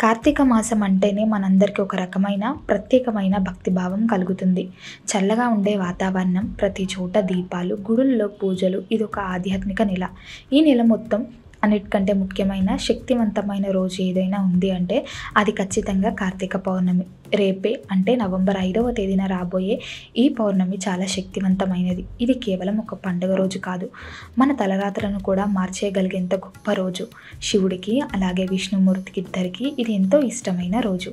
కార్తీక మాసం అంటేనే మనందరికీ ఒక రకమైన ప్రత్యేకమైన భక్తిభావం కలుగుతుంది. చల్లగా ఉండే వాతావరణం, ప్రతి చోట దీపాలు, గుడుల్లో పూజలు, ఇదొక ఆధ్యాత్మిక నెల. ఈ నెల మొత్తం అన్నిటికంటే ముఖ్యమైన శక్తివంతమైన రోజు ఏదైనా ఉంది అంటే అది ఖచ్చితంగా కార్తీక పౌర్ణమి. రేపే అంటే నవంబర్ 5వ తేదీన రాబోయే ఈ పౌర్ణమి చాలా శక్తివంతమైనది. ఇది కేవలం ఒక పండుగ రోజు కాదు, మన తలరాత్రలను కూడా మార్చేయగలిగేంత గొప్ప రోజు. శివుడికి అలాగే విష్ణుమూర్తికి ఇద్దరికీ ఇది ఎంతో ఇష్టమైన రోజు.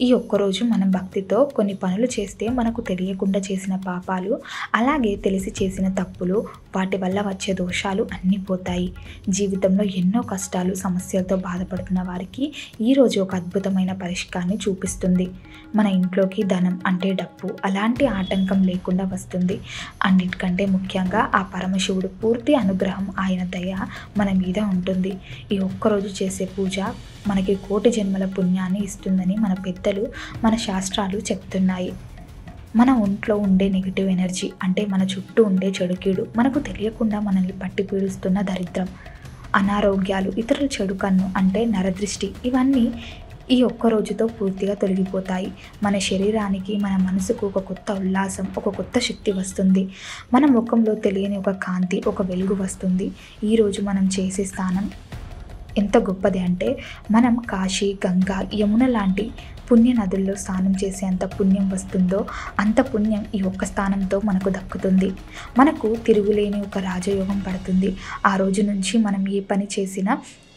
ఈ ఒక్కరోజు మనం భక్తితో కొన్ని పనులు చేస్తే మనకు తెలియకుండా చేసిన పాపాలు, అలాగే తెలిసి చేసిన తప్పులు, వాటి వల్ల వచ్చే దోషాలు అన్నీ పోతాయి. జీవితంలో ఎన్నో కష్టాలు, సమస్యలతో బాధపడుతున్న వారికి ఈరోజు ఒక అద్భుతమైన పరిష్కారాన్ని చూపిస్తుంది. మన ఇంట్లోకి ధనం అంటే డబ్బు అలాంటి ఆటంకం లేకుండా వస్తుంది. అన్నిటికంటే ముఖ్యంగా ఆ పరమశివుడు పూర్తి అనుగ్రహం, ఆయన దయ మన మీద ఉంటుంది. ఈ ఒక్కరోజు చేసే పూజ మనకి కోటి జన్మల పుణ్యాన్ని ఇస్తుందని మన పెద్దలు, మన శాస్త్రాలు చెప్తున్నాయి. మన ఒంట్లో ఉండే నెగిటివ్ ఎనర్జీ అంటే మన చుట్టూ ఉండే చెడుకీడు, మనకు తెలియకుండా మనల్ని పట్టి పీడిస్తున్న దరిద్రం, అనారోగ్యాలు, ఇతరుల చెడు కన్ను అంటే నరదృష్టి, ఇవన్నీ ఈ ఒక్క రోజుతో పూర్తిగా తొలగిపోతాయి. మన శరీరానికి, మన మనసుకు ఒక కొత్త ఉల్లాసం, ఒక కొత్త శక్తి వస్తుంది. మన ముఖంలో తెలియని ఒక కాంతి, ఒక వెలుగు వస్తుంది. ఈరోజు మనం చేసే స్నానం ఎంత గొప్పది అంటే మనం కాశీ, గంగా, యమున లాంటి పుణ్య నదుల్లో స్నానం చేసేంత పుణ్యం వస్తుందో అంత పుణ్యం ఈ ఒక్క స్నానంతో మనకు దక్కుతుంది. మనకు తిరుగులేని ఒక రాజయోగం పడుతుంది. ఆ రోజు నుంచి మనం ఏ పని చేసినా,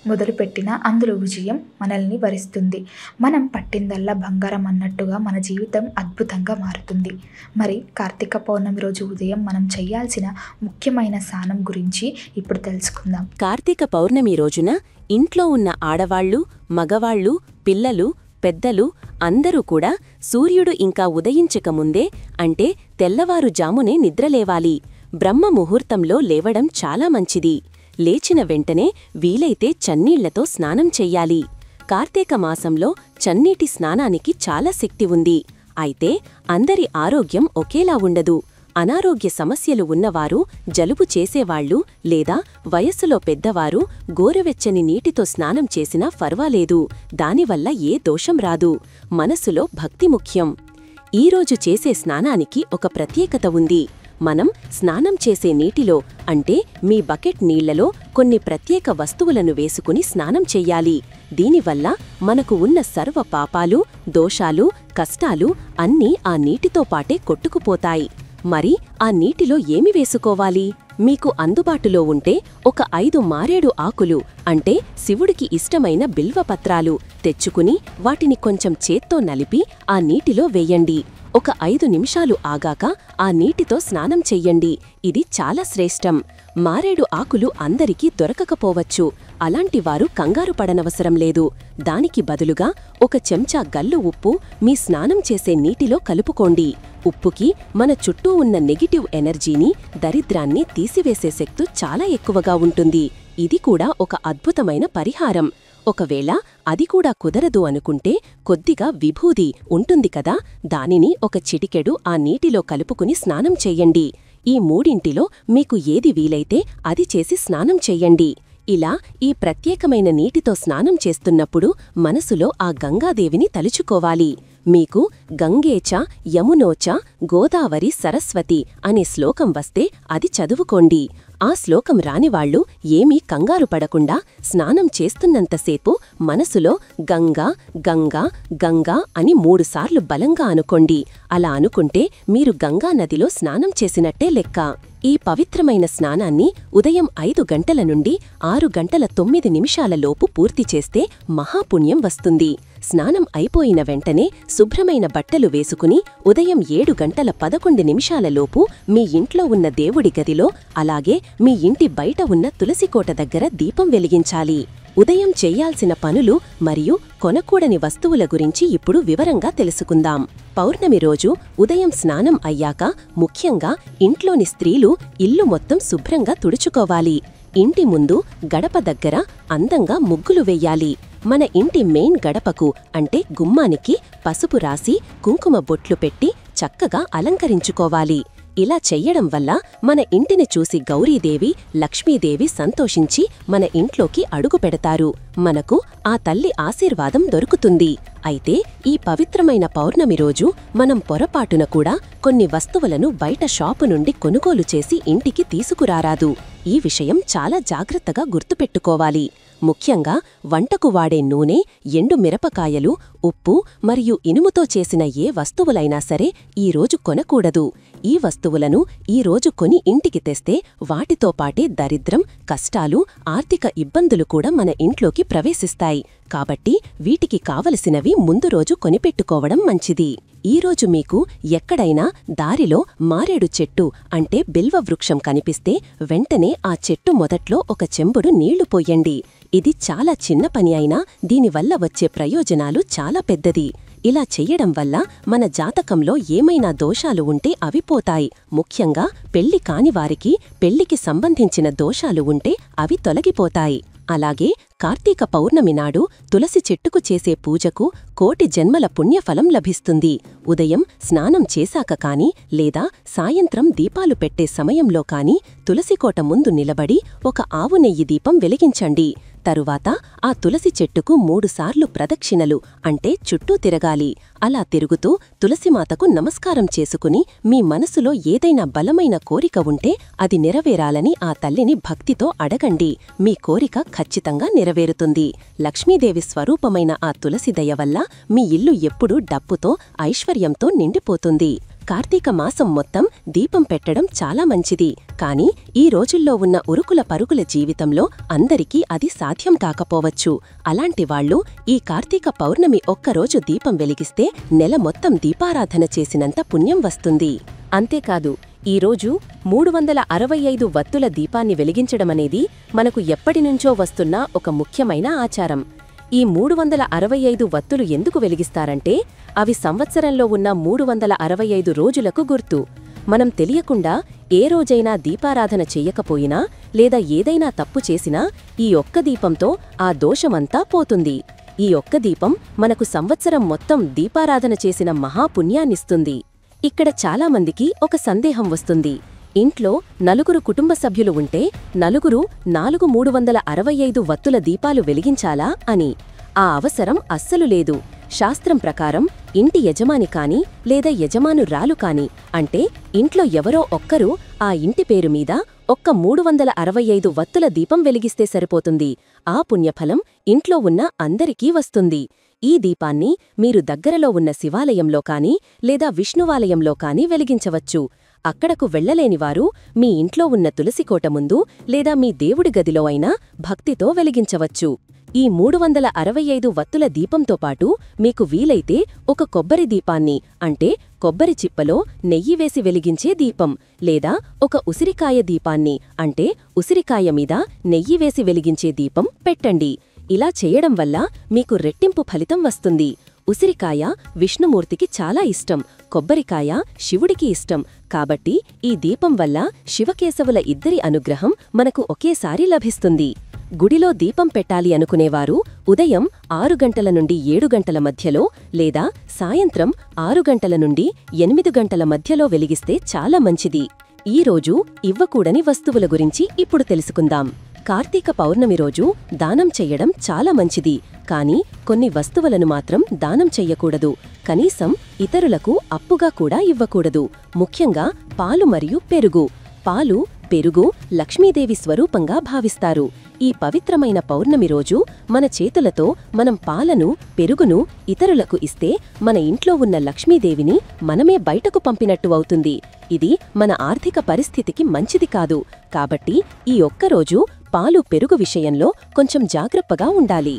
మొదలుపెట్టినా అందులో విజయం మనల్ని వరిస్తుంది. మనం పట్టిందల్లా బంగారం అన్నట్టుగా మన జీవితం అద్భుతంగా మారుతుంది. మరి కార్తీక పౌర్ణమి రోజు ఉదయం మనం చేయాల్సిన ముఖ్యమైన స్నానం గురించి ఇప్పుడు తెలుసుకుందాం. కార్తీక పౌర్ణమి రోజున ఇంట్లో ఉన్న ఆడవాళ్లు, మగవాళ్లు, పిల్లలు, పెద్దలు అందరూ కూడా సూర్యుడు ఇంకా ఉదయించకముందే అంటే తెల్లవారుజామునే నిద్రలేవాలి. బ్రహ్మ ముహూర్తంలో లేవడం చాలా మంచిది. లేచిన వెంటనే వీలైతే చన్నీళ్లతో స్నానం చెయ్యాలి. కార్తీక మాసంలో చన్నీటి స్నానానికి చాలా శక్తి ఉంది. అయితే అందరి ఆరోగ్యం ఒకేలా ఉండదు. అనారోగ్య సమస్యలు ఉన్నవారు, జలుబు చేసేవాళ్లు లేదా వయస్సులో పెద్దవారు గోరువెచ్చని నీటితో స్నానం చేసినా ఫర్వాలేదు. దానివల్ల ఏ దోషం రాదు. మనసులో భక్తి ముఖ్యం. ఈరోజు చేసే స్నానానికి ఒక ప్రత్యేకత ఉంది. మనం స్నానం చేసే నీటిలో అంటే మీ బకెట్ నీళ్లలో కొన్ని ప్రత్యేక వస్తువులను వేసుకుని స్నానం చెయ్యాలి. దీనివల్ల మనకు ఉన్న సర్వ పాపాలు, దోషాలు, కష్టాలు అన్నీ ఆ నీటితో పాటే కొట్టుకుపోతాయి. మరి ఆ నీటిలో ఏమి వేసుకోవాలి? మీకు అందుబాటులో ఉంటే ఒక 5 మారేడు ఆకులు అంటే శివుడికి ఇష్టమైన బిల్వపత్రాలు తెచ్చుకుని వాటిని కొంచెం చేత్తో నలిపి ఆ నీటిలో వేయండి. ఒక 5 నిమిషాలు ఆగాక ఆ నీటితో స్నానం చెయ్యండి. ఇది చాలా శ్రేష్టం. మారేడు ఆకులు అందరికీ దొరకకపోవచ్చు. అలాంటివారు కంగారు పడనవసరం లేదు. దానికి బదులుగా ఒక చెంచా గల్లు ఉప్పు మీ స్నానం చేసే నీటిలో కలుపుకోండి. ఉప్పుకి మన చుట్టూ ఉన్న నెగిటివ్ ఎనర్జీని, దరిద్రాన్ని తీసివేసే శక్తి చాలా ఎక్కువగా ఉంటుంది. ఇది కూడా ఒక అద్భుతమైన పరిహారం. ఒకవేళ అది కూడా కుదరదు అనుకుంటే కొద్దిగా విభూది ఉంటుంది కదా, దానిని ఒక చిటికెడు ఆ నీటిలో కలుపుకుని స్నానం చెయ్యండి. ఈ మూడింటిలో మీకు ఏది వీలైతే అది చేసి స్నానం చెయ్యండి. ఇలా ఈ ప్రత్యేకమైన నీటితో స్నానం చేస్తున్నప్పుడు మనసులో ఆ గంగాదేవిని తలుచుకోవాలి. మీకు గంగేచ యమునోచ గోదావరి సరస్వతి అనే శ్లోకం వస్తే అది చదువుకోండి. ఆ శ్లోకం రానివాళ్లు ఏమీ కంగారు పడకుండా స్నానం చేస్తున్నంతసేపు మనసులో గంగా గంగా గంగా అని 3 సార్లు బలంగా అనుకోండి. అలా అనుకుంటే మీరు గంగా నదిలో స్నానం చేసినట్టే లెక్క. ఈ పవిత్రమైన స్నానాన్ని ఉదయం 5 గంటల నుండి 6 గంటల 9 నిమిషాల లోపు పూర్తి చేస్తే మహాపుణ్యం వస్తుంది. స్నానం అయిపోయిన వెంటనే శుభ్రమైన బట్టలు వేసుకుని ఉదయం 7 గంటల 11 నిమిషాల లోపు మీ ఇంట్లో ఉన్న దేవుడి గదిలో, అలాగే మీ ఇంటి బయట ఉన్న తులసికోట దగ్గర దీపం వెలిగించాలి. ఉదయం చెయ్యాల్సిన పనులు మరియు కొనకూడని వస్తువుల గురించి ఇప్పుడు వివరంగా తెలుసుకుందాం. పౌర్ణమి రోజు ఉదయం స్నానం అయ్యాక ముఖ్యంగా ఇంట్లోని స్త్రీలు ఇల్లు మొత్తం శుభ్రంగా తుడుచుకోవాలి. ఇంటి ముందు గడప దగ్గర అందంగా ముగ్గులు వెయ్యాలి. మన ఇంటి మెయిన్ గడపకు అంటే గుమ్మానికి పసుపు రాసి కుంకుమ బొట్లు పెట్టి చక్కగా అలంకరించుకోవాలి. ఇలా చెయ్యడం వల్ల మన ఇంటిని చూసి గౌరీదేవి, లక్ష్మీదేవి సంతోషించి మన ఇంట్లోకి అడుగు పెడతారు. మనకు ఆ తల్లి ఆశీర్వాదం దొరుకుతుంది. అయితే ఈ పవిత్రమైన పౌర్ణమి రోజు మనం పొరపాటున కూడా కొన్ని వస్తువులను బయట షాపు నుండి కొనుగోలు చేసి ఇంటికి తీసుకురారాదు. ఈ విషయం చాలా జాగ్రత్తగా గుర్తుపెట్టుకోవాలి. ముఖ్యంగా వంటకు వాడే నూనె, ఎండు మిరపకాయలు, ఉప్పు మరియు ఇనుముతో చేసిన ఏ వస్తువులైనా సరే ఈరోజు కొనకూడదు. ఈ వస్తువులను ఈరోజు కొని ఇంటికి తెస్తే వాటితో పాటే దరిద్రం, కష్టాలు, ఆర్థిక ఇబ్బందులు కూడా మన ఇంట్లోకి ప్రవేశిస్తాయి. కాబట్టి వీటికి కావలసినవి ముందు రోజు కొనిపెట్టుకోవడం మంచిది. ఈరోజు మీకు ఎక్కడైనా దారిలో మారేడు చెట్టు అంటే బిల్వ వృక్షం కనిపిస్తే వెంటనే ఆ చెట్టు మొదట్లో ఒక చెంబుడు నీళ్లు పోయండి. ఇది చాలా చిన్న పని అయినా దీనివల్ల వచ్చే ప్రయోజనాలు చాలా పెద్దది. ఇలా చెయ్యడం వల్ల మన జాతకంలో ఏమైనా దోషాలు ఉంటే అవి పోతాయి. ముఖ్యంగా పెళ్లి కానివారికి పెళ్లికి సంబంధించిన దోషాలు ఉంటే అవి తొలగిపోతాయి. అలాగే కార్తీక పౌర్ణమి నాడు తులసి చెట్టుకు చేసే పూజకు కోటి జన్మల పుణ్యఫలం లభిస్తుంది. ఉదయం స్నానం చేశాక కాని లేదా సాయంత్రం దీపాలు పెట్టే సమయంలో కాని తులసికోట ముందు నిలబడి ఒక ఆవు నెయ్యి దీపం వెలిగించండి. తరువాత ఆ తులసి చెట్టుకు 3 సార్లు ప్రదక్షిణలు అంటే చుట్టూ తిరగాలి. అలా తిరుగుతూ తులసిమాతకు నమస్కారం చేసుకుని మీ మనసులో ఏదైనా బలమైన కోరిక ఉంటే అది నెరవేరాలని ఆ తల్లిని భక్తితో అడగండి. మీ కోరిక ఖచ్చితంగా నెరవేరుతుంది. లక్ష్మీదేవి స్వరూపమైన ఆ తులసి దయ వల్ల మీ ఇల్లు ఎప్పుడూ డబ్బుతో, ఐశ్వర్యంతో నిండిపోతుంది. కార్తీక మాసం మొత్తం దీపం పెట్టడం చాలా మంచిది. కాని ఈ రోజుల్లో ఉన్న ఉరుకుల పరుగుల జీవితంలో అందరికీ అది సాధ్యం కాకపోవచ్చు. అలాంటి వాళ్లు ఈ కార్తీక పౌర్ణమి ఒక్కరోజు దీపం వెలిగిస్తే నెల మొత్తం దీపారాధన చేసినంత పుణ్యం వస్తుంది. అంతేకాదు, ఈరోజు 365 వత్తుల దీపాన్ని వెలిగించడమనేది మనకు ఎప్పటినుంచో వస్తున్న ఒక ముఖ్యమైన ఆచారం. ఈ 365 వత్తులు ఎందుకు వెలిగిస్తారంటే అవి సంవత్సరంలో ఉన్న 365 రోజులకు గుర్తు. మనం తెలియకుండా ఏ రోజైనా దీపారాధన చెయ్యకపోయినా లేదా ఏదైనా తప్పు చేసినా ఈ ఒక్క దీపంతో ఆ దోషమంతా పోతుంది. ఈ ఒక్క దీపం మనకు సంవత్సరం మొత్తం దీపారాధన చేసిన మహాపుణ్యాన్నిస్తుంది. ఇక్కడ చాలామందికి ఒక సందేహం వస్తుంది. ఇంట్లో 4 కుటుంబ సభ్యులు ఉంటే 4 365 వత్తుల దీపాలు వెలిగించాలా అని. ఆ అవసరం అస్సలు లేదు. శాస్త్రం ప్రకారం ఇంటి యజమాని కాని లేదా యజమానురాలు కాని అంటే ఇంట్లో ఎవరో ఒక్కరు ఆ ఇంటి పేరు మీద ఒక్క 365 వత్తుల దీపం వెలిగిస్తే సరిపోతుంది. ఆ పుణ్యఫలం ఇంట్లో ఉన్న అందరికీ వస్తుంది. ఈ దీపాన్ని మీరు దగ్గరలో ఉన్న శివాలయంలో కాని లేదా విష్ణువాలయంలో కాని వెలిగించవచ్చు. అక్కడకు వెళ్లలేనివారు మీ ఇంట్లో ఉన్న తులసికోట ముందు లేదా మీ దేవుడి గదిలో అయినా భక్తితో వెలిగించవచ్చు. ఈ 365 వత్తుల దీపంతో పాటు మీకు వీలైతే ఒక కొబ్బరి దీపాన్ని అంటే కొబ్బరి చిప్పలో నెయ్యి వేసి వెలిగించే దీపం లేదా ఒక ఉసిరికాయ దీపాన్ని అంటే ఉసిరికాయ మీద నెయ్యి వేసి వెలిగించే దీపం పెట్టండి. ఇలా చేయడం వల్ల మీకు రెట్టింపు ఫలితం వస్తుంది. ఉసిరికాయ విష్ణుమూర్తికి చాలా ఇష్టం, కొబ్బరికాయ శివుడికి ఇష్టం. కాబట్టి ఈ దీపం వల్ల శివకేశవుల ఇద్దరి అనుగ్రహం మనకు ఒకేసారి లభిస్తుంది. గుడిలో దీపం పెట్టాలి అనుకునేవారు ఉదయం 6 గంటల నుండి 7 గంటల మధ్యలో లేదా సాయంత్రం 6 గంటల నుండి 8 గంటల మధ్యలో వెలిగిస్తే చాలా మంచిది. ఈరోజు ఇవ్వకూడని వస్తువుల గురించి ఇప్పుడు తెలుసుకుందాం. కార్తీక పౌర్ణమి రోజు దానం చెయ్యడం చాలా మంచిది. కాని కొన్ని వస్తువులను మాత్రం దానం చెయ్యకూడదు. కనీసం ఇతరులకు అప్పుగా కూడా ఇవ్వకూడదు. ముఖ్యంగా పాలు మరియు పెరుగు. పాలు, పెరుగు లక్ష్మీదేవి స్వరూపంగా భావిస్తారు. ఈ పవిత్రమైన పౌర్ణమి రోజు మన చేతులతో మనం పాలను, పెరుగును ఇతరులకు ఇస్తే మన ఇంట్లో ఉన్న లక్ష్మీదేవిని మనమే బయటకు పంపినట్టు అవుతుంది. ఇది మన ఆర్థిక పరిస్థితికి మంచిది కాదు. కాబట్టి ఈ ఒక్కరోజు పాలు, పెరుగు విషయంలో కొంచెం జాగ్రత్తగా ఉండాలి.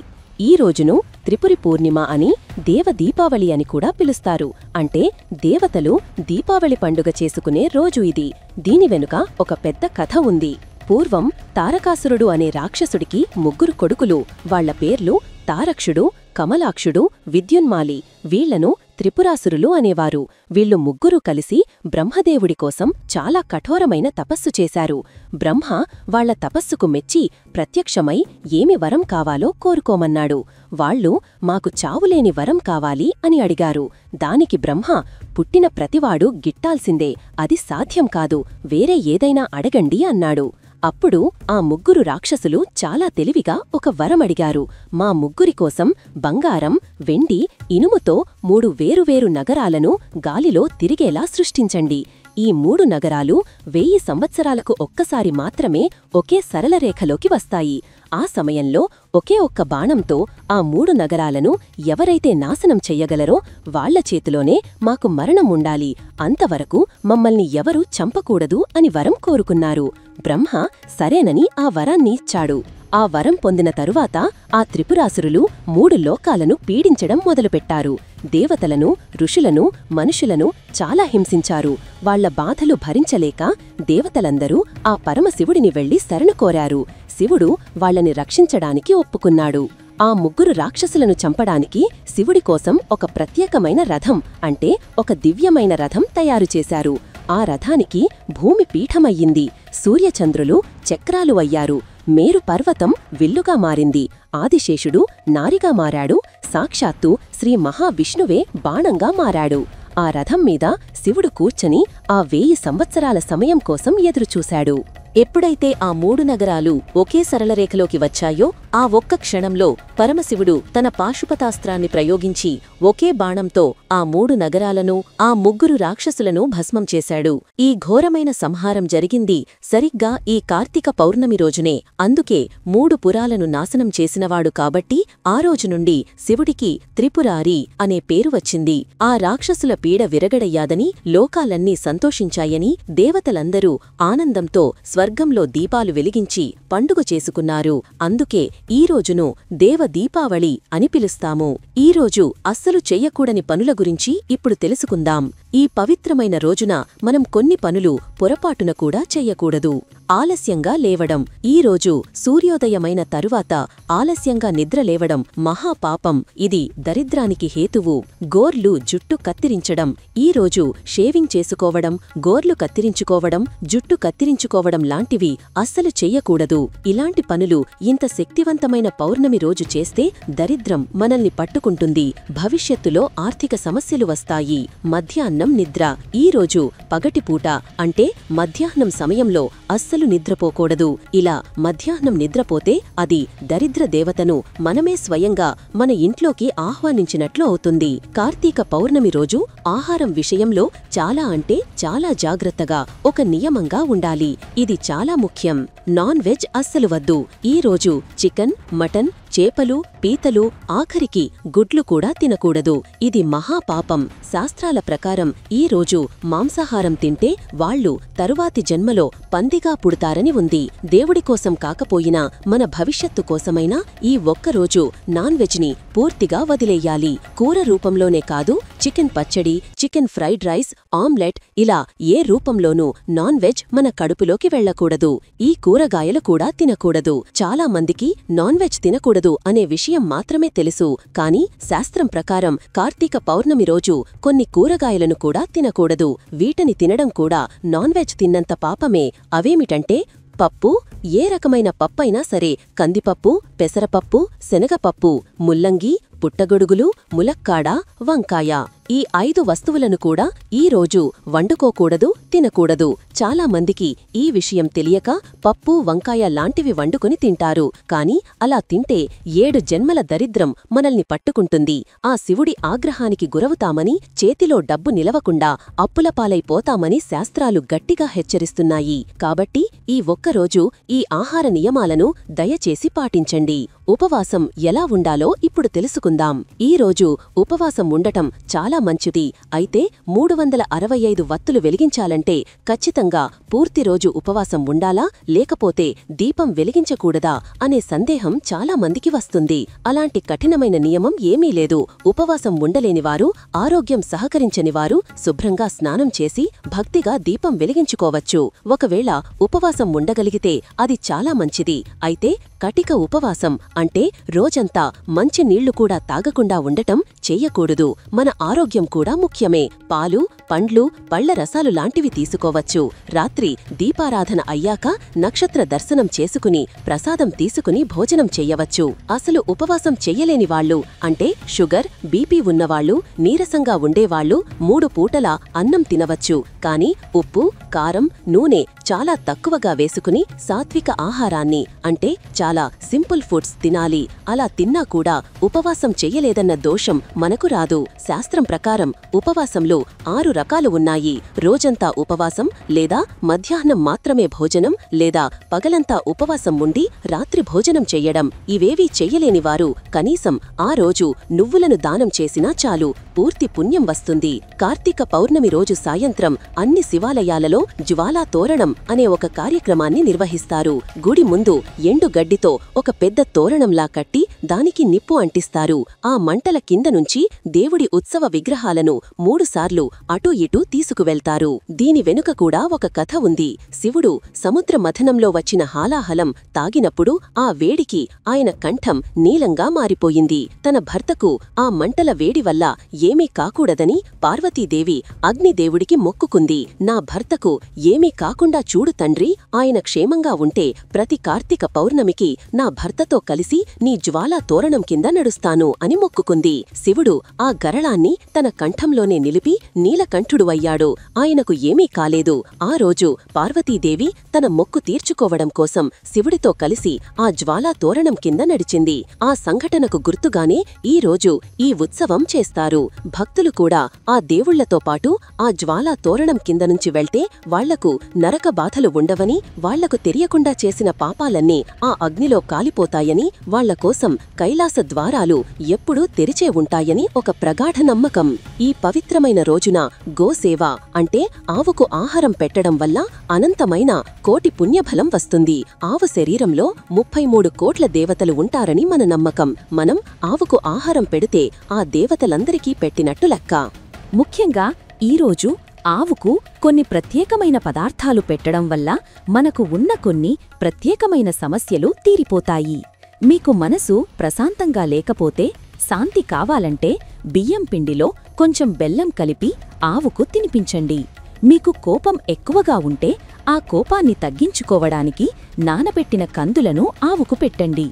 ఈ రోజును త్రిపురి పూర్ణిమ అని, దేవ దీపావళి అని కూడా పిలుస్తారు. అంటే దేవతలు దీపావళి పండుగ చేసుకునే రోజు ఇది. దీని వెనుక ఒక పెద్ద కథ ఉంది. పూర్వం తారకాసురుడు అనే రాక్షసుడికి 3 కొడుకులు. వాళ్ల పేర్లు తారక్షుడు, కమలాక్షుడు, విద్యున్మాలి. వీళ్లను త్రిపురాసురులు అనేవారు. వీళ్ళు ముగ్గురూ కలిసి బ్రహ్మదేవుడి కోసం చాలా కఠోరమైన తపస్సు చేశారు. బ్రహ్మ వాళ్ల తపస్సుకు మెచ్చి ప్రత్యక్షమై ఏమి వరం కావాలో కోరుకోమన్నాడు. వాళ్ళు మాకు చావులేని వరం కావాలి అని అడిగారు. దానికి బ్రహ్మ, పుట్టిన ప్రతివాడు గిట్టాల్సిందే, అది సాధ్యం కాదు, వేరే ఏదైనా అడగండి అన్నాడు. అప్పుడు ఆ ముగ్గురు రాక్షసులు చాలా తెలివిగా ఒక వరమడిగారు. మా ముగ్గురి కోసం బంగారం, వెండి, ఇనుముతో 3 వేరువేరు నగరాలను గాలిలో తిరిగేలా సృష్టించండి. ఈ 3 నగరాలు 1000 సంవత్సరాలకు ఒక్కసారి మాత్రమే ఒకే సరళ రేఖలోకి వస్తాయి. ఆ సమయంలో ఒకే ఒక్క బాణంతో ఆ 3 నగరాలను ఎవరైతే నాశనం చెయ్యగలరో వాళ్ల చేతిలోనే మాకు మరణం ఉండాలి, అంతవరకు మమ్మల్ని ఎవరూ చంపకూడదు అని వరం కోరుకున్నారు. బ్రహ్మ సరేనని ఆ వరాన్ని ఇచ్చాడు. ఆ వరం పొందిన తరువాత ఆ త్రిపురాసురులు 3 లోకాలను పీడించడం మొదలుపెట్టారు. దేవతలను, ఋషులను, మనుషులను చాలా హింసించారు. వాళ్ల బాధలు భరించలేక దేవతలందరూ ఆ పరమశివుడిని వెళ్లి శరణు కోరారు. శివుడు వాళ్లని రక్షించడానికి ఒప్పుకున్నాడు. ఆ ముగ్గురు రాక్షసులను చంపడానికి శివుడి కోసం ఒక ప్రత్యేకమైన రథం, అంటే ఒక దివ్యమైన రథం తయారుచేశారు. ఆ రథానికి భూమి పీఠమయ్యింది. సూర్యచంద్రులు చక్రాలు అయ్యారు. మేరు పర్వతం విల్లుగా మారింది. ఆదిశేషుడు నారిగా మారాడు. సాక్షాత్తు శ్రీ మహావిష్ణువే బాణంగా మారాడు. ఆ రథం మీద శివుడు కూర్చని ఆ 1000 సంవత్సరాల సమయం కోసం ఎదురుచూశాడు. ఎప్పుడైతే ఆ 3 నగరాలు ఒకే సరళరేఖలోకి వచ్చాయో ఆ ఒక్క క్షణంలో పరమశివుడు తన పాశుపతాస్త్రాన్ని ప్రయోగించి ఒకే బాణంతో ఆ 3 నగరాలను, ఆ ముగ్గురు రాక్షసులను భస్మం చేశాడు. ఈ ఘోరమైన సంహారం జరిగింది సరిగ్గా ఈ కార్తీక పౌర్ణమి రోజునే. అందుకే 3 పురాలను నాశనం చేసినవాడు కాబట్టి ఆ రోజు నుండి శివుడికి త్రిపురారి అనే పేరు వచ్చింది. ఆ రాక్షసుల పీడ విరగడయ్యాదని, లోకాలన్నీ సంతోషించాయని దేవతలందరూ ఆనందంతో స్వర్గంలో దీపాలు వెలిగించి పండుగ చేసుకున్నారు. అందుకే ఈ రోజును దేవ దీపావళి అని పిలుస్తాము. ఈ రోజు అస్సలు చెయ్యకూడని పనుల గురించి ఇప్పుడు తెలుసుకుందాం. ఈ పవిత్రమైన రోజున మనం కొన్ని పనులు పొరపాటున కూడా చెయ్యకూడదు. ఆలస్యంగా లేవడం. ఈ రోజు సూర్యోదయమైన తరువాత ఆలస్యంగా నిద్రలేవడం మహాపాపం. ఇది దరిద్రానికి హేతువు. గోర్లు, జుట్టు కత్తిరించడం. ఈ రోజు షేవింగ్ చేసుకోవడం, గోర్లు కత్తిరించుకోవడం, జుట్టు కత్తిరించుకోవడం లాంటివి అస్సలు చెయ్యకూడదు. ఇలాంటి పనులు ఇంత శక్తివంతమైన పౌర్ణమి రోజు చేస్తే దరిద్రం మనల్ని పట్టుకుంటుంది. భవిష్యత్తులో ఆర్థిక సమస్యలు వస్తాయి. మధ్యాహ్నం నిద్ర. ఈ రోజు పగటిపూట అంటే మధ్యాహ్నం సమయంలో అస్సలు నిద్రపోకూడదు. ఇలా మధ్యాహ్నం నిద్రపోతే అది దరిద్ర దేవతను మనమే స్వయంగా మన ఇంట్లోకి ఆహ్వానించినట్లు అవుతుంది. కార్తీక పౌర్ణమి రోజు ఆహారం విషయంలో చాలా అంటే చాలా జాగ్రత్తగా, ఒక నియమంగా ఉండాలి. ఇది చాలా ముఖ్యం. నాన్ వెజ్ అస్సలు వద్దు. ఈ రోజు చికెన్, మటన్, చేపలు, పీతలు, ఆఖరికి గుడ్లు కూడా తినకూడదు. ఇది మహాపాపం. శాస్త్రాల ప్రకారం ఈ రోజు మాంసాహారం తింటే వాళ్లు తరువాతి జన్మలో పందిగా పుడతారని ఉంది. దేవుడి కోసం కాకపోయినా మన భవిష్యత్తు కోసమైనా ఈ ఒక్కరోజు నాన్ వెజ్ ని పూర్తిగా వదిలేయాలి. కూర రూపంలోనే కాదు, చికెన్ పచ్చడి, చికెన్ ఫ్రైడ్ రైస్, ఆమ్లెట్ ఇలా ఏ రూపంలోనూ నాన్ వెజ్ మన కడుపులోకి వెళ్లకూడదు. ఈ కూరగాయలు కూడా తినకూడదు. చాలా మందికి నాన్ వెజ్ తినకూడదు అనే విషయం మాత్రమే తెలుసు. కానీ శాస్త్రం ప్రకారం కార్తీక పౌర్ణమి రోజు కొన్ని కూరగాయలను కూడా తినకూడదు. వీటిని తినడం కూడా నాన్ వెజ్ తిన్నంత పాపమే. అవేమిటంటే పప్పు, ఏ రకమైన పప్పైనా సరే, కందిపప్పు, పెసరపప్పు, శనగపప్పు, ముల్లంగి, పుట్టగొడుగులు, ములక్కాడ, వంకాయ. ఈ 5 వస్తువులను కూడా ఈ రోజు వండుకోకూడదు, తినకూడదు. చాలా మందికి ఈ విషయం తెలియక పప్పు, వంకాయ లాంటివి వండుకొని తింటారు. కాని అలా తింటే 7 జన్మల దరిద్రం మనల్ని పట్టుకుంటుంది. ఆ శివుడి ఆగ్రహానికి గురవుతామని, చేతిలో డబ్బు నిలవకుండా అప్పులపాలైపోతామని శాస్త్రాలు గట్టిగా హెచ్చరిస్తున్నాయి. కాబట్టి ఈ ఒక్కరోజు ఈ ఆహార నియమాలను దయచేసి పాటించండి. ఉపవాసం ఎలా ఉండాలో ఇప్పుడు తెలుసుకుందాం. ఈ రోజు ఉపవాసం ఉండటం చాలా మంచిది. అయితే 365 వత్తులు వెలిగించాలంటే ఖచ్చితంగా పూర్తి రోజు ఉపవాసం ఉండాలా, లేకపోతే దీపం వెలిగించకూడదా అనే సందేహం చాలా మందికి వస్తుంది. అలాంటి కఠినమైన నియమం ఏమీ లేదు. ఉపవాసం ఉండలేనివారు, ఆరోగ్యం సహకరించనివారు శుభ్రంగా స్నానం చేసి భక్తిగా దీపం వెలిగించుకోవచ్చు. ఒకవేళ ఉపవాసం ఉండగలిగితే అది చాలా మంచిది. అయితే కటిక ఉపవాసం అంటే రోజంతా మంచి నీళ్లు కూడా తాగకుండా ఉండటం చెయ్యకూడదు. మన ఆరోగ్యం కూడా ముఖ్యమే. పాలు, పండ్లు, పళ్ల రసాలు లాంటివి తీసుకోవచ్చు. రాత్రి దీపారాధన అయ్యాక నక్షత్ర దర్శనం చేసుకుని ప్రసాదం తీసుకుని భోజనం చెయ్యవచ్చు. అసలు ఉపవాసం చెయ్యలేని వాళ్ళు అంటే షుగర్, బీపీ ఉన్నవాళ్లు, నీరసంగా ఉండేవాళ్లు 3 పూటలా అన్నం తినవచ్చు. కాని ఉప్పు, కారం, నూనె చాలా తక్కువగా వేసుకుని సాత్విక ఆహారాన్ని అంటే చాలా సింపుల్ ఫుడ్స్ తినాలి. అలా తిన్నా కూడా ఉపవాసం చెయ్యలేదన్న దోషం మనకు రాదు. శాస్త్రం ప్రకారం ఉపవాసంలో 6 రకాలు ఉన్నాయి. రోజంతా ఉపవాసం లేదా మధ్యాహ్నం మాత్రమే భోజనం లేదా పగలంతా ఉపవాసం ఉండి రాత్రి భోజనం చెయ్యడం. ఇవేవీ చెయ్యలేని వారు కనీసం ఆ రోజు నువ్వులను దానం చేసినా చాలు, పూర్తి పుణ్యం వస్తుంది. కార్తీక పౌర్ణమి రోజు సాయంత్రం అన్ని శివాలయాలలో జ్వాలా తోరణం అనే ఒక కార్యక్రమాన్ని నిర్వహిస్తారు. గుడి ముందు ఎండు గడ్డితో ఒక పెద్ద తోరణంలా కట్టి దానికి నిప్పు అంటిస్తారు. ఆ మంటల కింద నుంచి దేవుడి ఉత్సవ విగ్రహాలను 3 సార్లు అటూ ఇటూ తీసుకువెళ్తారు. దీని వెనుక కూడా ఒక కథ ఉంది. శివుడు సముద్ర మథనంలో వచ్చిన హాలాహలం తాగినప్పుడు ఆ వేడికి ఆయన కంఠం నీలంగా మారిపోయింది. తన భర్తకు ఆ మంటల వేడి వల్ల ఏమీ కాకూడదని పార్వతీదేవి అగ్నిదేవుడికి మొక్కుకుంది. నా భర్తకు ఏమీ కాకుండా చూడు తండ్రి, ఆయన క్షేమంగా ఉంటే ప్రతి కార్తీక పౌర్ణమికి నా భర్తతో కలిసి నీ జ్వాలా తోరణం కింద నడుస్తాను అని మొక్కుకుంది. శివుడు ఆ గరళాన్ని తన కంఠంలోనే నిలిపి నీలకంఠుడు అయ్యాడు. ఆయనకు ఏమీ కాలేదు. ఆ రోజు పార్వతీదేవి తన మొక్కు తీర్చుకోవడం కోసం శివుడితో కలిసి ఆ జ్వాలా తోరణం కింద నడిచింది. ఆ సంఘటనకు గుర్తుగానే ఈ రోజు ఈ ఉత్సవం చేస్తారు. భక్తులు కూడా ఆ దేవుళ్లతో పాటు ఆ జ్వాలా తోరణం కింద నుంచి వెళ్తే వాళ్లకు నరక బాధలు ఉండవని, వాళ్లకు తెలియకుండా చేసిన పాపాలన్నీ ఆ అగ్నిలో కాలిపోతాయని, వాళ్ల కోసం కైలాస ద్వారాలు ఎప్పుడూ తెరిచే ఉంటాయని ఒక ప్రగాఢ నమ్మకం. ఈ పవిత్రమైన రోజున గోసేవ అంటే ఆవుకు ఆహారం పెట్టడం వల్ల అనంతమైన కోటి పుణ్యఫలం వస్తుంది. ఆవు శరీరంలో 33 కోట్ల దేవతలు ఉంటారని మన నమ్మకం. మనం ఆవుకు ఆహారం పెడితే ఆ దేవతలందరికీ పెట్టినట్టు లెక్క. ముఖ్యంగా ఈరోజు ఆవుకు కొన్ని ప్రత్యేకమైన పదార్థాలు పెట్టడం వల్ల మనకు ఉన్న కొన్ని ప్రత్యేకమైన సమస్యలు తీరిపోతాయి. మీకు మనసు ప్రశాంతంగా లేకపోతే, శాంతి కావాలంటే బియ్యం పిండిలో కొంచెం బెల్లం కలిపి ఆవుకు తినిపించండి. మీకు కోపం ఎక్కువగా ఉంటే ఆ కోపాన్ని తగ్గించుకోవడానికి నానబెట్టిన కందులను ఆవుకు పెట్టండి.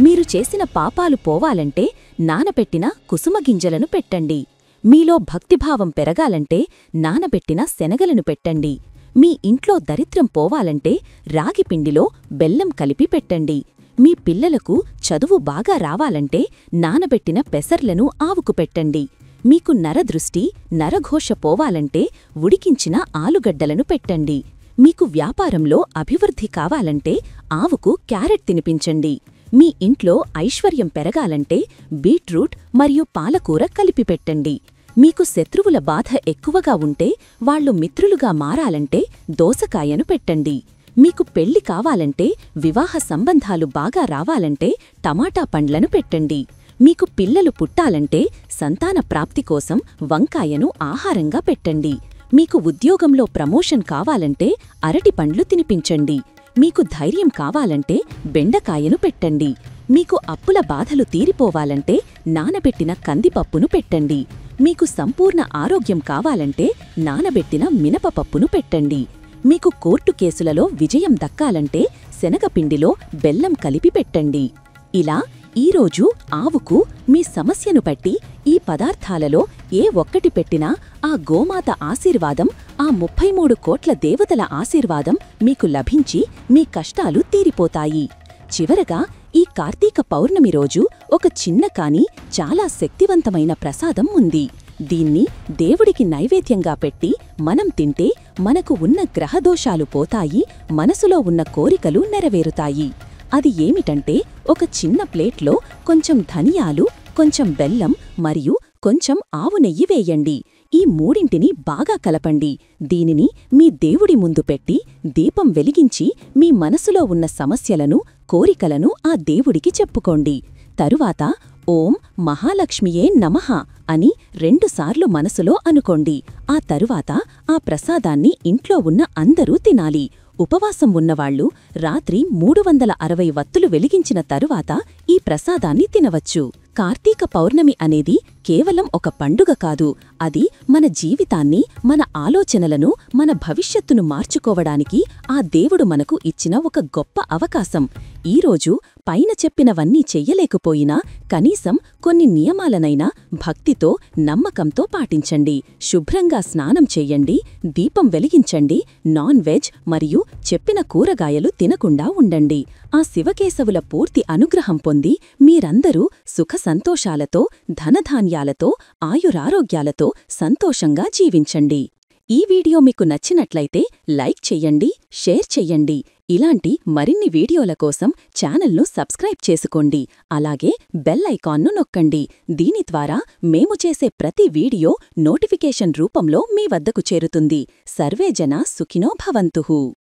మీరు చేసిన పాపాలు పోవాలంటే నానబెట్టిన కుసుమగింజలను పెట్టండి. మీలో భక్తిభావం పెరగాలంటే నానబెట్టిన శనగలను పెట్టండి. మీ ఇంట్లో దరిద్రం పోవాలంటే రాగిపిండిలో బెల్లం కలిపి పెట్టండి. మీ పిల్లలకు చదువు బాగా రావాలంటే నానబెట్టిన పెసర్లను ఆవుకు పెట్టండి. మీకు నరదృష్టి, నరఘోష పోవాలంటే ఉడికించిన ఆలుగడ్డలను పెట్టండి. మీకు వ్యాపారంలో అభివృద్ధి కావాలంటే ఆవుకు క్యారెట్ తినిపించండి. మీ ఇంట్లో ఐశ్వర్యం పెరగాలంటే బీట్రూట్ మరియు పాలకూర కలిపి పెట్టండి. మీకు శత్రువుల బాధ ఎక్కువగా ఉంటే వాళ్లు మిత్రులుగా మారాలంటే దోసకాయను పెట్టండి. మీకు పెళ్లి కావాలంటే, వివాహ సంబంధాలు బాగా రావాలంటే టమాటా పండ్లను పెట్టండి. మీకు పిల్లలు పుట్టాలంటే సంతాన ప్రాప్తి కోసం వంకాయను ఆహారంగా పెట్టండి. మీకు ఉద్యోగంలో ప్రమోషన్ కావాలంటే అరటి పండ్లు తినిపించండి. మీకు ధైర్యం కావాలంటే బెండకాయను పెట్టండి. మీకు అప్పుల బాధలు తీరిపోవాలంటే నానబెట్టిన కందిపప్పును పెట్టండి. మీకు సంపూర్ణ ఆరోగ్యం కావాలంటే నానబెట్టిన మినపపప్పును పెట్టండి. మీకు కోర్టు కేసులలో విజయం దక్కాలంటే శనగపిండిలో బెల్లం కలిపి పెట్టండి. ఇలా ఈరోజు ఆవుకు మీ సమస్యను బట్టి ఈ పదార్థాలలో ఏ ఒక్కటి పెట్టినా ఆ గోమాత ఆశీర్వాదం, ఆ 33 కోట్ల దేవతల ఆశీర్వాదం మీకు లభించి మీ కష్టాలు తీరిపోతాయి. చివరగా ఈ కార్తీక పౌర్ణమి రోజు ఒక చిన్న కాని చాలా శక్తివంతమైన ప్రసాదం ఉంది. దీన్ని దేవుడికి నైవేద్యంగా పెట్టి మనం తింటే మనకు ఉన్న గ్రహదోషాలు పోతాయి, మనసులో ఉన్న కోరికలు నెరవేరుతాయి. అది ఏమిటంటే ఒక చిన్న ప్లేట్లో కొంచెం ధనియాలు, కొంచెం బెల్లం మరియు కొంచెం ఆవు నెయ్యి వేయండి. ఈ మూడింటిని బాగా కలపండి. దీనిని మీ దేవుడి ముందు పెట్టి దీపం వెలిగించి మీ మనసులో ఉన్న సమస్యలను, కోరికలను ఆ దేవుడికి చెప్పుకోండి. తరువాత ఓం మహాలక్ష్మియే నమః అని 2 సార్లు మనసులో అనుకోండి. ఆ తరువాత ఆ ప్రసాదాన్ని ఇంట్లో ఉన్న అందరూ తినాలి. ఉపవాసం ఉన్నవాళ్లు రాత్రి 360 వత్తులు వెలిగించిన తరువాత ఈ ప్రసాదాన్ని తినవచ్చు. కార్తీక పౌర్ణమి అనేది కేవలం ఒక పండుగ కాదు, అది మన జీవితాన్ని, మన ఆలోచనలను, మన భవిష్యత్తును మార్చుకోవడానికి ఆ దేవుడు మనకు ఇచ్చిన ఒక గొప్ప అవకాశం. ఈరోజు పైన చెప్పినవన్నీ చెయ్యలేకపోయినా కనీసం కొన్ని నియమాలనైనా భక్తితో, నమ్మకంతో పాటించండి. శుభ్రంగా స్నానం చెయ్యండి, దీపం వెలిగించండి, నాన్ వెజ్ మరియు చెప్పిన కూరగాయలు తినకుండా ఉండండి. ఆ శివకేశవుల పూర్తి అనుగ్రహం పొంది మీరందరూ సుఖ సంతోషాలతో, ధనధాన్యాలతో, ఆయురారోగ్యాలతో సంతోషంగా జీవించండి. ఈ వీడియో మీకు నచ్చినట్లయితే లైక్ చెయ్యండి, షేర్ చెయ్యండి. ఇలాంటి మరిన్ని వీడియోల కోసం ఛానల్ను సబ్స్క్రైబ్ చేసుకోండి. అలాగే బెల్ ఐకాన్ను నొక్కండి. దీని ద్వారా మేము చేసే ప్రతి వీడియో నోటిఫికేషన్ రూపంలో మీ వద్దకు చేరుతుంది. సర్వే జనా సుఖినో భవంతుః.